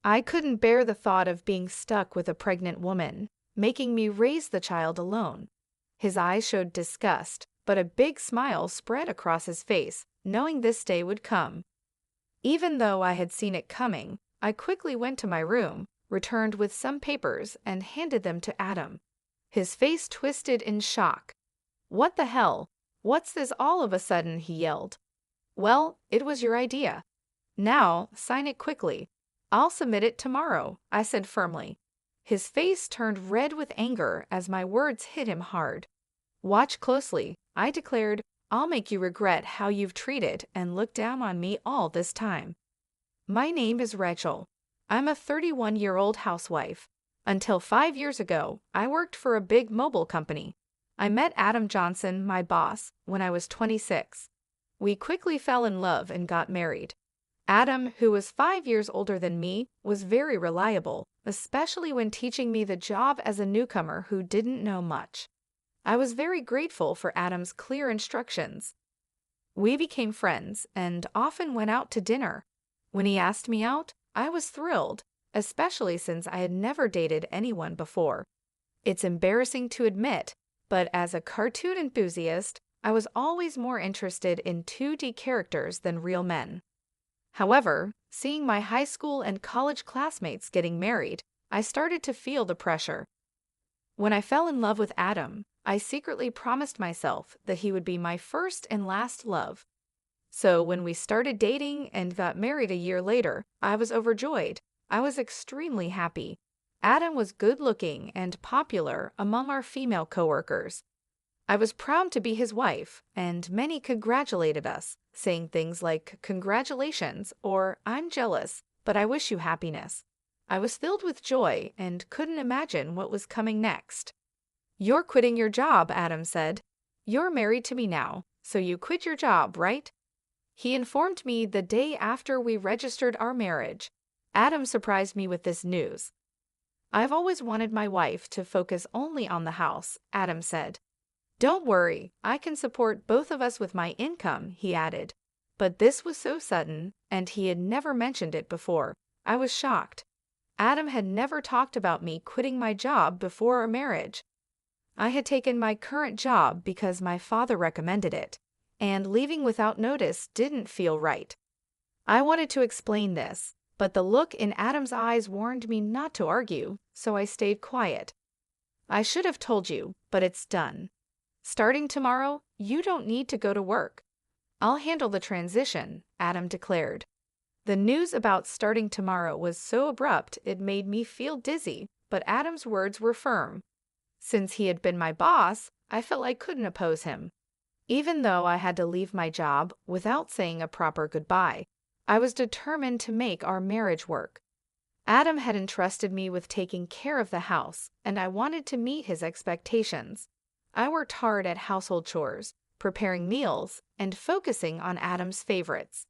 I couldn't bear the thought of being stuck with a pregnant woman, making me raise the child alone. His eyes showed disgust, but a big smile spread across his face, knowing this day would come. Even though I had seen it coming, I quickly went to my room, returned with some papers, and handed them to Adam. His face twisted in shock. "What the hell? What's this all of a sudden?" he yelled. "Well, it was your idea. Now, sign it quickly. I'll submit it tomorrow," I said firmly. His face turned red with anger as my words hit him hard. "Watch closely," I declared. "I'll make you regret how you've treated and looked down on me all this time. My name is Rachel. I'm a 31-year-old housewife. Until 5 years ago, I worked for a big mobile company. I met Adam Johnson, my boss, when I was 26. We quickly fell in love and got married. Adam, who was 5 years older than me, was very reliable, especially when teaching me the job as a newcomer who didn't know much. I was very grateful for Adam's clear instructions. We became friends and often went out to dinner. When he asked me out, I was thrilled, especially since I had never dated anyone before. It's embarrassing to admit, but as a cartoon enthusiast, I was always more interested in 2D characters than real men. However, seeing my high school and college classmates getting married, I started to feel the pressure. When I fell in love with Adam, I secretly promised myself that he would be my first and last love. So when we started dating and got married a year later, I was overjoyed. I was extremely happy. Adam was good-looking and popular among our female coworkers. I was proud to be his wife, and many congratulated us, saying things like, "Congratulations," or "I'm jealous, but I wish you happiness." I was filled with joy and couldn't imagine what was coming next. "You're quitting your job," Adam said. "You're married to me now, so you quit your job, right?" He informed me the day after we registered our marriage. Adam surprised me with this news. "I've always wanted my wife to focus only on the house," Adam said. "Don't worry, I can support both of us with my income," he added. But this was so sudden, and he had never mentioned it before. I was shocked. Adam had never talked about me quitting my job before our marriage. I had taken my current job because my father recommended it, and leaving without notice didn't feel right. I wanted to explain this, but the look in Adam's eyes warned me not to argue, so I stayed quiet. "I should have told you, but it's done. Starting tomorrow, you don't need to go to work. I'll handle the transition," Adam declared. The news about starting tomorrow was so abrupt it made me feel dizzy, but Adam's words were firm. Since he had been my boss, I felt I couldn't oppose him. Even though I had to leave my job without saying a proper goodbye, I was determined to make our marriage work. Adam had entrusted me with taking care of the house, and I wanted to meet his expectations. I worked hard at household chores, preparing meals, and focusing on Adam's favorites.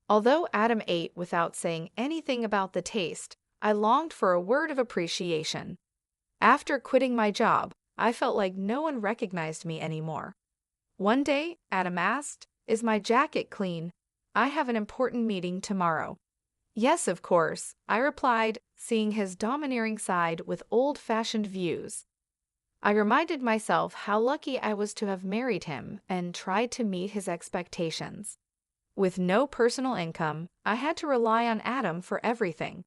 Although Adam ate without saying anything about the taste, I longed for a word of appreciation. After quitting my job, I felt like no one recognized me anymore. One day, Adam asked, "Is my jacket clean? I have an important meeting tomorrow." "Yes, of course," I replied, seeing his domineering side with old-fashioned views. I reminded myself how lucky I was to have married him and tried to meet his expectations. With no personal income, I had to rely on Adam for everything.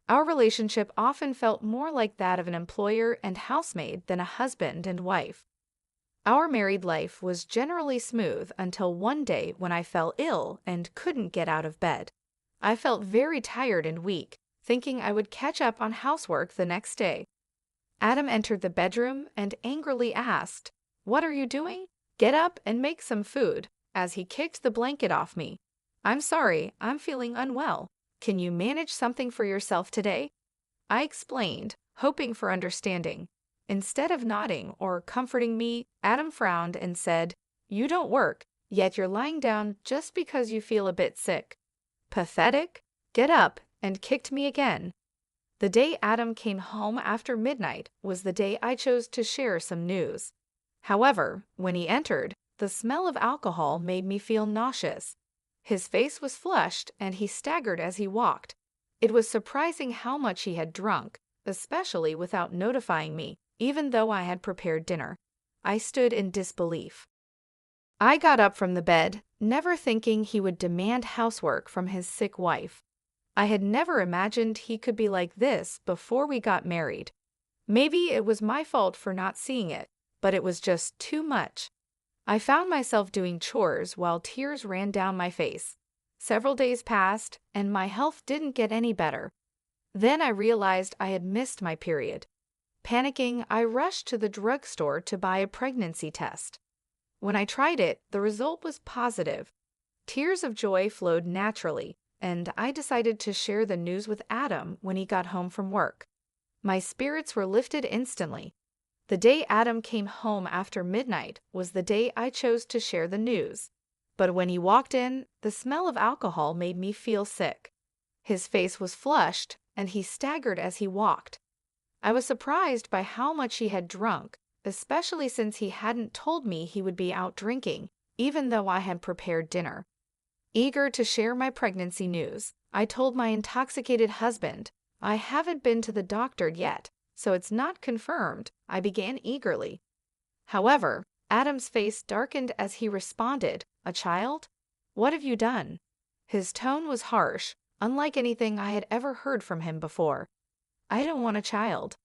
Our relationship often felt more like that of an employer and housemaid than a husband and wife. Our married life was generally smooth until one day when I fell ill and couldn't get out of bed. I felt very tired and weak, thinking I would catch up on housework the next day. Adam entered the bedroom and angrily asked, "What are you doing? Get up and make some food," as he kicked the blanket off me. "I'm sorry, I'm feeling unwell. Can you manage something for yourself today?" I explained, hoping for understanding. Instead of nodding or comforting me, Adam frowned and said, "You don't work, yet you're lying down just because you feel a bit sick. Pathetic? Get up," and kicked me again. The day Adam came home after midnight was the day I chose to share some news. However, when he entered, the smell of alcohol made me feel nauseous. His face was flushed and he staggered as he walked. It was surprising how much he had drunk, especially without notifying me, even though I had prepared dinner. I stood in disbelief. I got up from the bed, never thinking he would demand housework from his sick wife. I had never imagined he could be like this before we got married. Maybe it was my fault for not seeing it, but it was just too much. I found myself doing chores while tears ran down my face. Several days passed, and my health didn't get any better. Then I realized I had missed my period. Panicking, I rushed to the drugstore to buy a pregnancy test. When I tried it, the result was positive. Tears of joy flowed naturally, and I decided to share the news with Adam when he got home from work. My spirits were lifted instantly. The day Adam came home after midnight was the day I chose to share the news. But when he walked in, the smell of alcohol made me feel sick. His face was flushed, and he staggered as he walked. I was surprised by how much he had drunk, especially since he hadn't told me he would be out drinking, even though I had prepared dinner. Eager to share my pregnancy news, I told my intoxicated husband, "I haven't been to the doctor yet, so it's not confirmed," I began eagerly. However, Adam's face darkened as he responded, "A child? What have you done?" His tone was harsh, unlike anything I had ever heard from him before. "I don't want a child."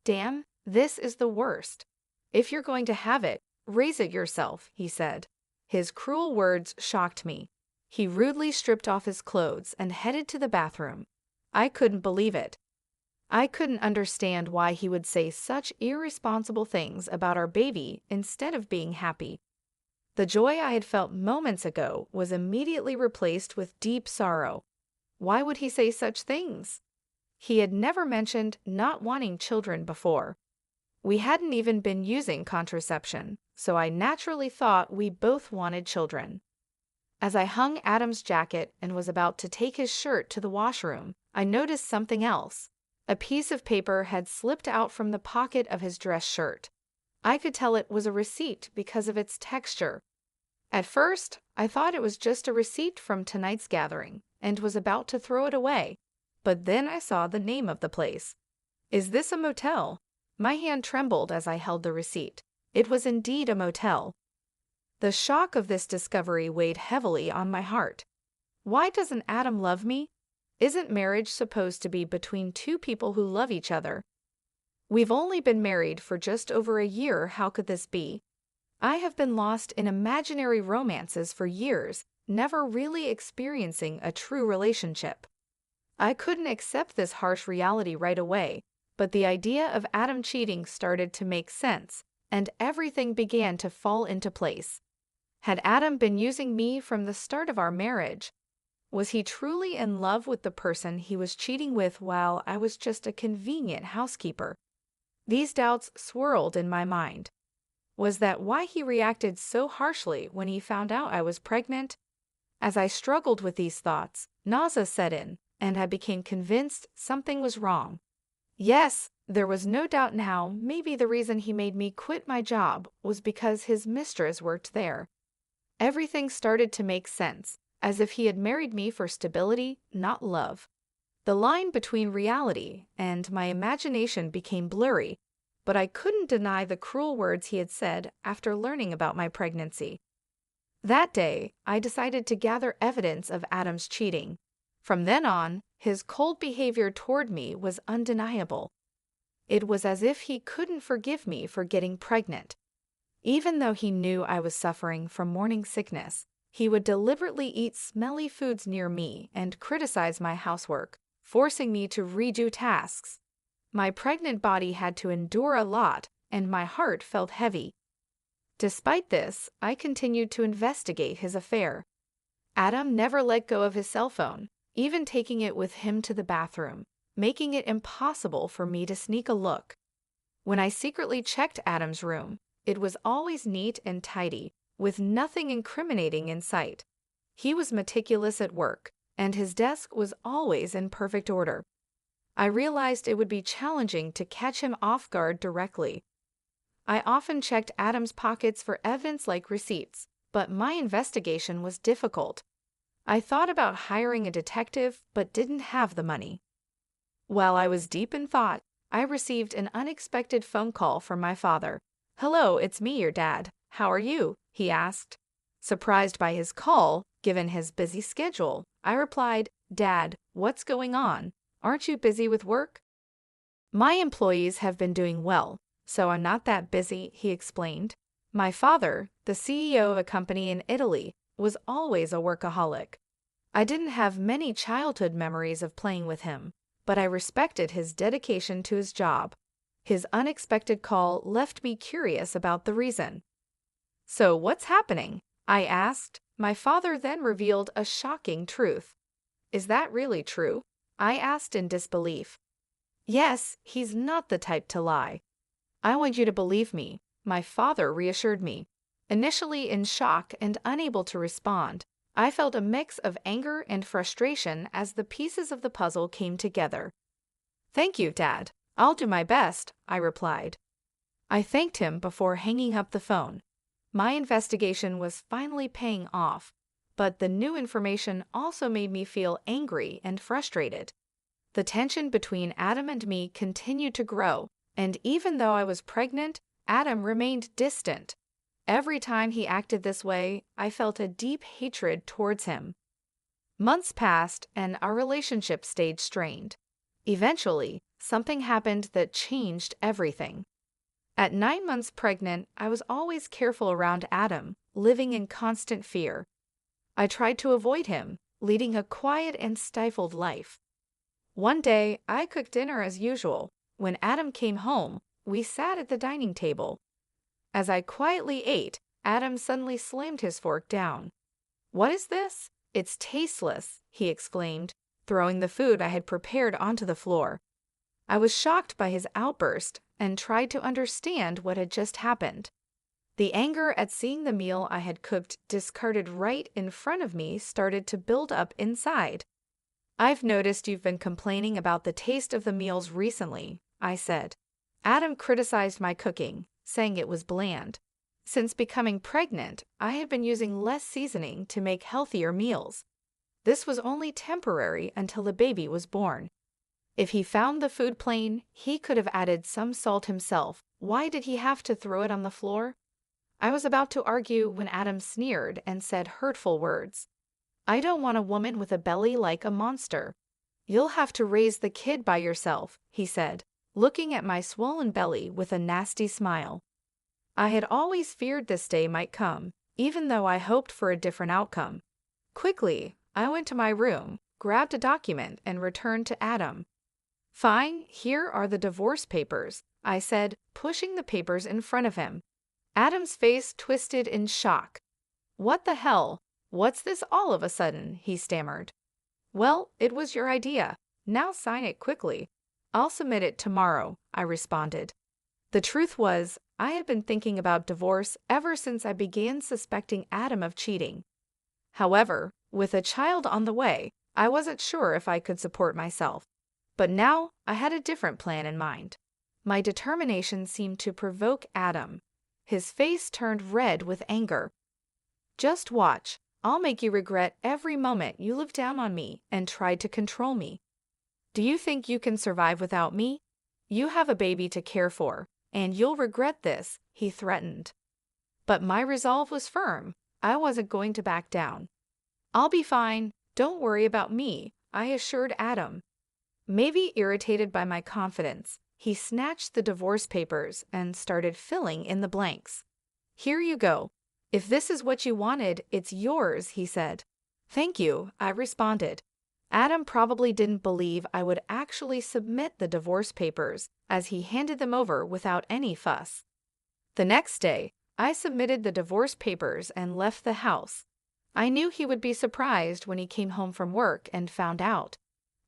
"Damn, this is the worst. If you're going to have it, raise it yourself," he said. His cruel words shocked me. He rudely stripped off his clothes and headed to the bathroom. I couldn't believe it. I couldn't understand why he would say such irresponsible things about our baby instead of being happy. The joy I had felt moments ago was immediately replaced with deep sorrow. Why would he say such things? He had never mentioned not wanting children before. We hadn't even been using contraception, so I naturally thought we both wanted children. As I hung Adam's jacket and was about to take his shirt to the washroom, I noticed something else. A piece of paper had slipped out from the pocket of his dress shirt. I could tell it was a receipt because of its texture. At first, I thought it was just a receipt from tonight's gathering and was about to throw it away, but then I saw the name of the place. "Is this a motel?" My hand trembled as I held the receipt. It was indeed a motel. The shock of this discovery weighed heavily on my heart. Why doesn't Adam love me? Isn't marriage supposed to be between two people who love each other? We've only been married for just over a year. How could this be? I have been lost in imaginary romances for years, never really experiencing a true relationship. I couldn't accept this harsh reality right away, but the idea of Adam cheating started to make sense, and everything began to fall into place. Had Adam been using me from the start of our marriage? Was he truly in love with the person he was cheating with while I was just a convenient housekeeper? These doubts swirled in my mind. Was that why he reacted so harshly when he found out I was pregnant? As I struggled with these thoughts, nausea set in, and I became convinced something was wrong. Yes, there was no doubt now maybe the reason he made me quit my job was because his mistress worked there. Everything started to make sense, as if he had married me for stability, not love. The line between reality and my imagination became blurry, but I couldn't deny the cruel words he had said after learning about my pregnancy. That day, I decided to gather evidence of Adam's cheating. From then on, his cold behavior toward me was undeniable. It was as if he couldn't forgive me for getting pregnant. Even though he knew I was suffering from morning sickness, he would deliberately eat smelly foods near me and criticize my housework, forcing me to redo tasks. My pregnant body had to endure a lot, and my heart felt heavy. Despite this, I continued to investigate his affair. Adam never let go of his cell phone, even taking it with him to the bathroom, making it impossible for me to sneak a look. When I secretly checked Adam's room, it was always neat and tidy, with nothing incriminating in sight. He was meticulous at work, and his desk was always in perfect order. I realized it would be challenging to catch him off guard directly. I often checked Adam's pockets for evidence like receipts, but my investigation was difficult. I thought about hiring a detective, but didn't have the money. While I was deep in thought, I received an unexpected phone call from my father. "Hello, it's me, your dad. How are you?" he asked. Surprised by his call, given his busy schedule, I replied, "Dad, what's going on? Aren't you busy with work?" "My employees have been doing well, so I'm not that busy," he explained. My father, the CEO of a company in Italy, was always a workaholic. I didn't have many childhood memories of playing with him, but I respected his dedication to his job. His unexpected call left me curious about the reason. "So what's happening?" I asked. My father then revealed a shocking truth. "Is that really true?" I asked in disbelief. "Yes, he's not the type to lie." "I want you to believe me," my father reassured me. Initially in shock and unable to respond, I felt a mix of anger and frustration as the pieces of the puzzle came together. "Thank you, Dad. I'll do my best," I replied. I thanked him before hanging up the phone. My investigation was finally paying off, but the new information also made me feel angry and frustrated. The tension between Adam and me continued to grow, and even though I was pregnant, Adam remained distant. Every time he acted this way, I felt a deep hatred towards him. Months passed, and our relationship stayed strained. Eventually, something happened that changed everything. At 9 months pregnant, I was always careful around Adam, living in constant fear. I tried to avoid him, leading a quiet and stifled life. One day, I cooked dinner as usual. When Adam came home, we sat at the dining table. As I quietly ate, Adam suddenly slammed his fork down. "What is this? It's tasteless," he exclaimed, throwing the food I had prepared onto the floor. I was shocked by his outburst and tried to understand what had just happened. The anger at seeing the meal I had cooked discarded right in front of me started to build up inside. "I've noticed you've been complaining about the taste of the meals recently," I said. Adam criticized my cooking, saying it was bland. Since becoming pregnant, I had been using less seasoning to make healthier meals. This was only temporary until the baby was born. If he found the food plain, he could have added some salt himself. Why did he have to throw it on the floor? I was about to argue when Adam sneered and said hurtful words. "I don't want a woman with a belly like a monster." "You'll have to raise the kid by yourself," he said, looking at my swollen belly with a nasty smile. I had always feared this day might come, even though I hoped for a different outcome. Quickly, I went to my room, grabbed a document, and returned to Adam. "Fine, here are the divorce papers," I said, pushing the papers in front of him. Adam's face twisted in shock. "What the hell? What's this all of a sudden?" he stammered. "Well, it was your idea. Now sign it quickly." "I'll submit it tomorrow," I responded. The truth was, I had been thinking about divorce ever since I began suspecting Adam of cheating. However, with a child on the way, I wasn't sure if I could support myself. But now I had a different plan in mind. My determination seemed to provoke Adam. His face turned red with anger. "Just watch. I'll make you regret every moment you lived down on me and tried to control me. Do you think you can survive without me? You have a baby to care for, and you'll regret this," he threatened. But my resolve was firm. I wasn't going to back down. "I'll be fine. Don't worry about me," I assured Adam. Maybe irritated by my confidence, he snatched the divorce papers and started filling in the blanks. "Here you go. If this is what you wanted, it's yours," he said. "Thank you," I responded. Adam probably didn't believe I would actually submit the divorce papers, as he handed them over without any fuss. The next day, I submitted the divorce papers and left the house. I knew he would be surprised when he came home from work and found out.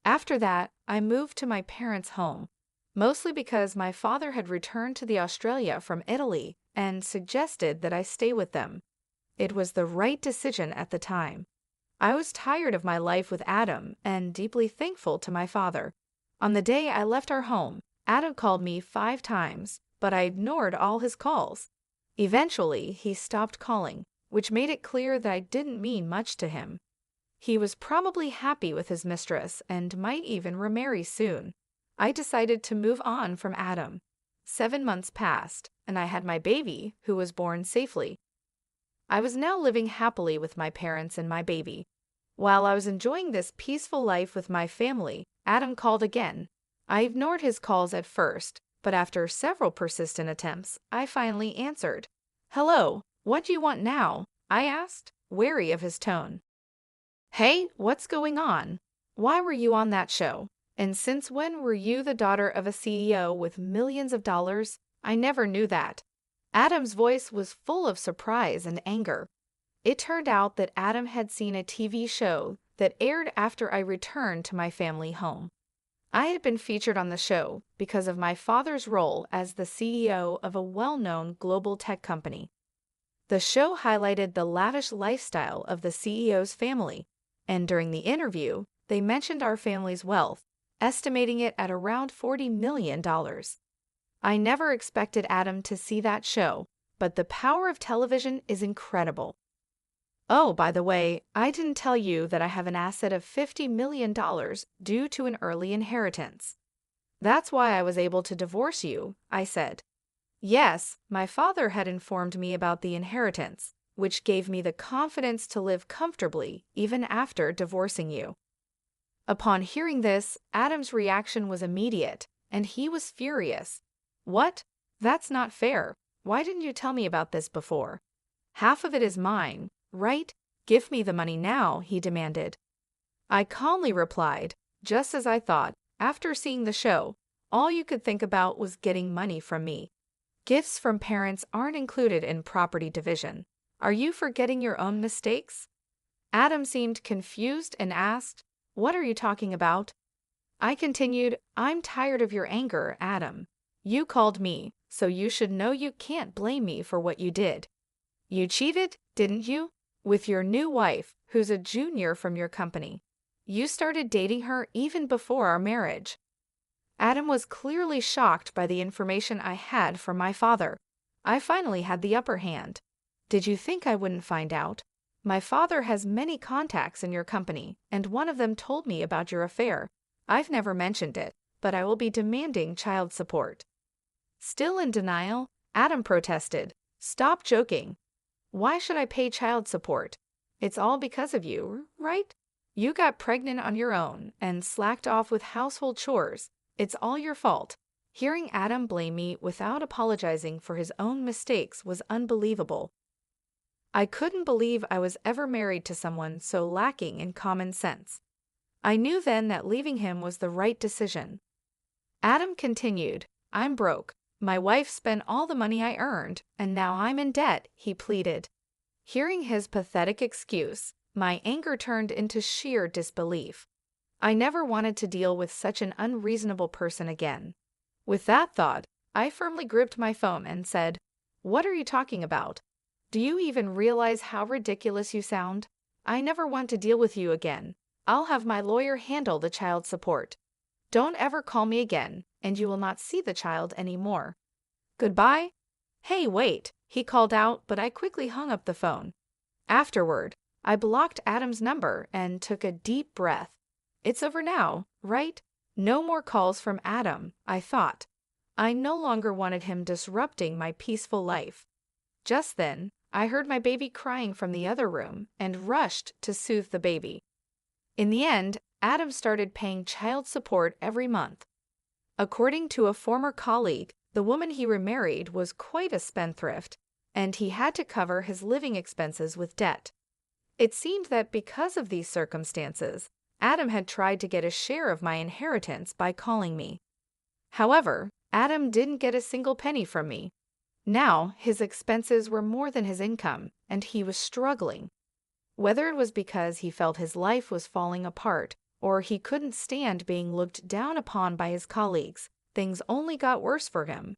After that, I moved to my parents' home, mostly because my father had returned to Australia from Italy and suggested that I stay with them. It was the right decision at the time. I was tired of my life with Adam and deeply thankful to my father. On the day I left our home, Adam called me 5 times, but I ignored all his calls. Eventually, he stopped calling, which made it clear that I didn't mean much to him. He was probably happy with his mistress and might even remarry soon. I decided to move on from Adam. 7 months passed, and I had my baby, who was born safely. I was now living happily with my parents and my baby. While I was enjoying this peaceful life with my family, Adam called again. I ignored his calls at first, but after several persistent attempts, I finally answered. "Hello, what do you want now?" I asked, wary of his tone. "Hey, what's going on? Why were you on that show? And since when were you the daughter of a CEO with millions of dollars? I never knew that." Adam's voice was full of surprise and anger. It turned out that Adam had seen a TV show that aired after I returned to my family home. I had been featured on the show because of my father's role as the CEO of a well-known global tech company. The show highlighted the lavish lifestyle of the CEO's family, and during the interview, they mentioned our family's wealth, estimating it at around $40 million. I never expected Adam to see that show, but the power of television is incredible. Oh, by the way, I didn't tell you that I have an asset of $50 million due to an early inheritance. That's why I was able to divorce you, I said. Yes, my father had informed me about the inheritance, which gave me the confidence to live comfortably even after divorcing you. Upon hearing this, Adam's reaction was immediate, and he was furious. What? That's not fair. Why didn't you tell me about this before? Half of it is mine, right? Give me the money now, he demanded. I calmly replied, just as I thought, after seeing the show, all you could think about was getting money from me. Gifts from parents aren't included in property division. Are you forgetting your own mistakes? Adam seemed confused and asked, "What are you talking about?" I continued, "I'm tired of your anger, Adam. You called me, so you should know you can't blame me for what you did. You cheated, didn't you? With your new wife, who's a junior from your company. You started dating her even before our marriage." Adam was clearly shocked by the information I had from my father. I finally had the upper hand. "Did you think I wouldn't find out? My father has many contacts in your company, and one of them told me about your affair. I've never mentioned it, but I will be demanding child support." Still in denial, Adam protested, "Stop joking. Why should I pay child support? It's all because of you, right? You got pregnant on your own and slacked off with household chores. It's all your fault." Hearing Adam blame me without apologizing for his own mistakes was unbelievable. I couldn't believe I was ever married to someone so lacking in common sense. I knew then that leaving him was the right decision. Adam continued, "I'm broke. My wife spent all the money I earned, and now I'm in debt," he pleaded. Hearing his pathetic excuse, my anger turned into sheer disbelief. I never wanted to deal with such an unreasonable person again. With that thought, I firmly gripped my phone and said, "What are you talking about? Do you even realize how ridiculous you sound? I never want to deal with you again. I'll have my lawyer handle the child support. Don't ever call me again, and you will not see the child anymore. Goodbye." "Hey, wait," he called out, but I quickly hung up the phone. Afterward, I blocked Adam's number and took a deep breath. It's over now, right? No more calls from Adam, I thought. I no longer wanted him disrupting my peaceful life. Just then, I heard my baby crying from the other room and rushed to soothe the baby. In the end, Adam started paying child support every month. According to a former colleague, the woman he remarried was quite a spendthrift, and he had to cover his living expenses with debt. It seemed that because of these circumstances, Adam had tried to get a share of my inheritance by calling me. However, Adam didn't get a single penny from me. Now, his expenses were more than his income, and he was struggling. Whether it was because he felt his life was falling apart, or he couldn't stand being looked down upon by his colleagues, things only got worse for him.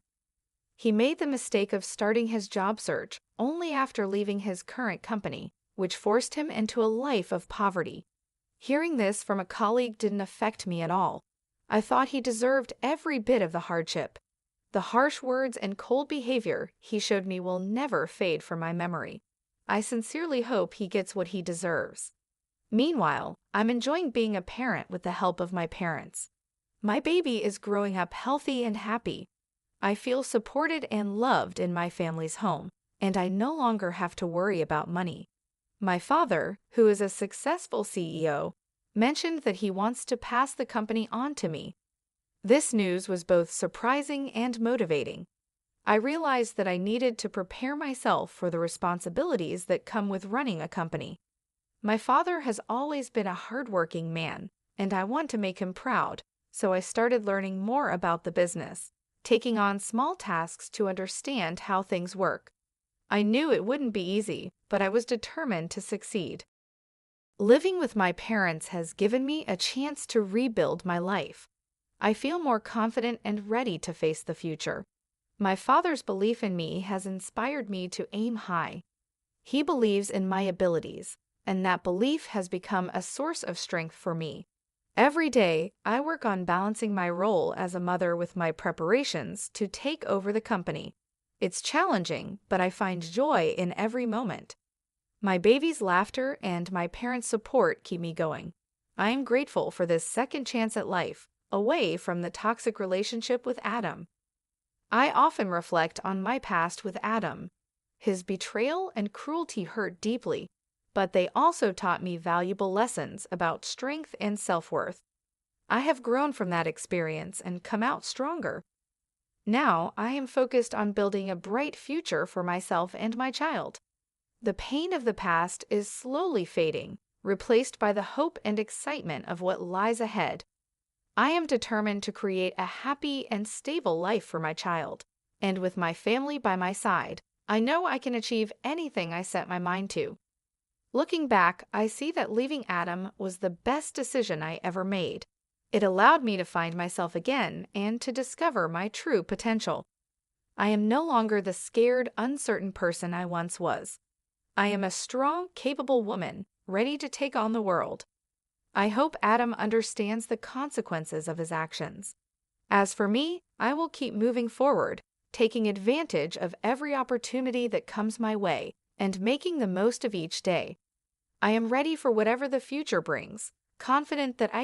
He made the mistake of starting his job search only after leaving his current company, which forced him into a life of poverty. Hearing this from a colleague didn't affect me at all. I thought he deserved every bit of the hardship. The harsh words and cold behavior he showed me will never fade from my memory. I sincerely hope he gets what he deserves. Meanwhile, I'm enjoying being a parent with the help of my parents. My baby is growing up healthy and happy. I feel supported and loved in my family's home, and I no longer have to worry about money. My father, who is a successful CEO, mentioned that he wants to pass the company on to me. This news was both surprising and motivating. I realized that I needed to prepare myself for the responsibilities that come with running a company. My father has always been a hardworking man, and I want to make him proud, so I started learning more about the business, taking on small tasks to understand how things work. I knew it wouldn't be easy, but I was determined to succeed. Living with my parents has given me a chance to rebuild my life. I feel more confident and ready to face the future. My father's belief in me has inspired me to aim high. He believes in my abilities, and that belief has become a source of strength for me. Every day, I work on balancing my role as a mother with my preparations to take over the company. It's challenging, but I find joy in every moment. My baby's laughter and my parents' support keep me going. I am grateful for this second chance at life, away from the toxic relationship with Adam. I often reflect on my past with Adam. His betrayal and cruelty hurt deeply, but they also taught me valuable lessons about strength and self-worth. I have grown from that experience and come out stronger. Now I am focused on building a bright future for myself and my child. The pain of the past is slowly fading, replaced by the hope and excitement of what lies ahead. I am determined to create a happy and stable life for my child, and with my family by my side, I know I can achieve anything I set my mind to. Looking back, I see that leaving Adam was the best decision I ever made. It allowed me to find myself again and to discover my true potential. I am no longer the scared, uncertain person I once was. I am a strong, capable woman, ready to take on the world. I hope Adam understands the consequences of his actions. As for me, I will keep moving forward, taking advantage of every opportunity that comes my way and making the most of each day. I am ready for whatever the future brings, confident that I